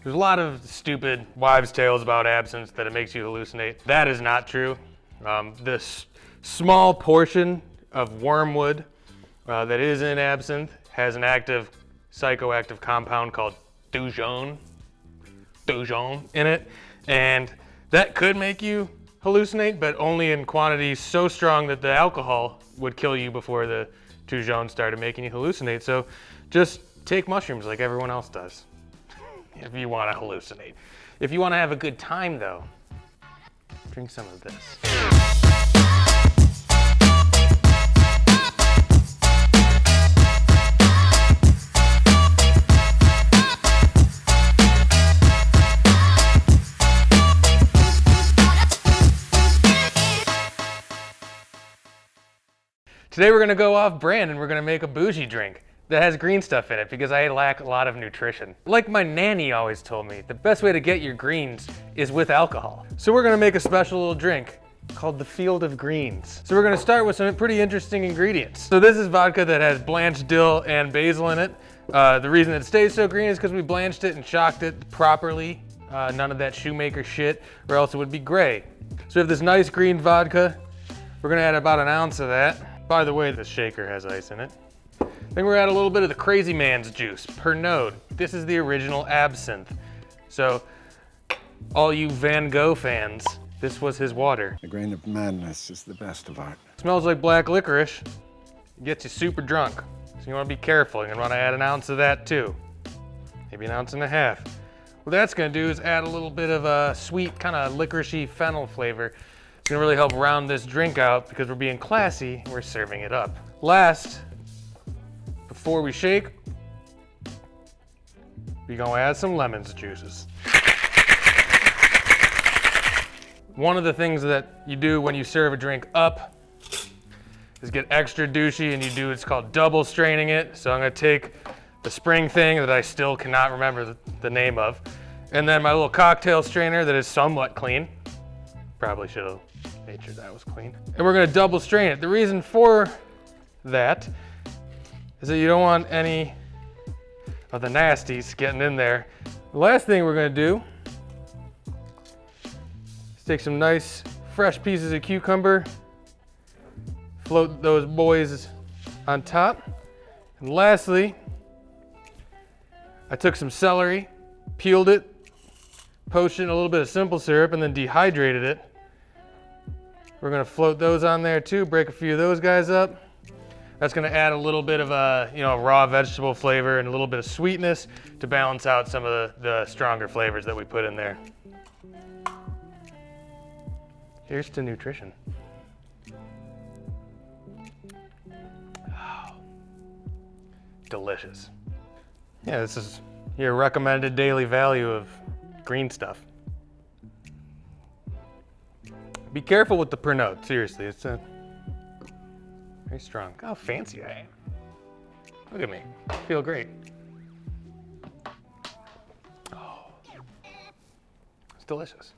There's a lot of stupid wives' tales about absinthe that it makes you hallucinate. That is not true. This small portion of wormwood that is in absinthe has an active psychoactive compound called Gogh in it, and that could make you hallucinate, but only in quantities so strong that the alcohol would kill you before the Gogh started making you hallucinate. So just take mushrooms like everyone else does if you want to hallucinate. If you want to have a good time though, drink some of this. Today we're gonna go off brand and we're gonna make a bougie drink that has green stuff in it because I lack a lot of nutrition. Like my nanny always told me, the best way to get your greens is with alcohol. So we're gonna make a special little drink called the Field of Greens. So we're gonna start with some pretty interesting ingredients. So this is vodka that has blanched dill and basil in it. The reason it stays so green is because we blanched it and shocked it properly. None of that shoemaker shit, or else it would be gray. So we have this nice green vodka. We're gonna add about an ounce of that. By the way, the shaker has ice in it. Then we're gonna add a little bit of the crazy man's juice, Pernod. This is the original absinthe. So, all you Van Gogh fans, this was his water. A grain of madness is the best of art. Smells like black licorice. It gets you super drunk. So you wanna be careful. You're gonna wanna add an ounce of that too. Maybe an ounce and a half. What that's gonna do is add a little bit of a sweet, kind of licoricey fennel flavor. It's gonna really help round this drink out because we're being classy, we're serving it up. Last, before we shake, we're gonna add some lemon juices. One of the things that you do when you serve a drink up is get extra douchey and you do what's called double straining it. So I'm gonna take the spring thing that I still cannot remember the name of, and then my little cocktail strainer that is somewhat clean. Probably should have made sure that was clean. And we're gonna double strain it. The reason for that is that you don't want any of the nasties getting in there. The last thing we're gonna do is take some nice fresh pieces of cucumber, float those boys on top. And lastly, I took some celery, peeled it, poached it in a little bit of simple syrup, and then dehydrated it. We're gonna float those on there too, break a few of those guys up. That's gonna add a little bit of a raw vegetable flavor and a little bit of sweetness to balance out some of the stronger flavors that we put in there. Here's to nutrition. Oh, delicious. Yeah, this is your recommended daily value of green stuff. Be careful with the Pernod, seriously, it's very strong. How fancy I am. Look at me, I feel great. Oh, it's delicious.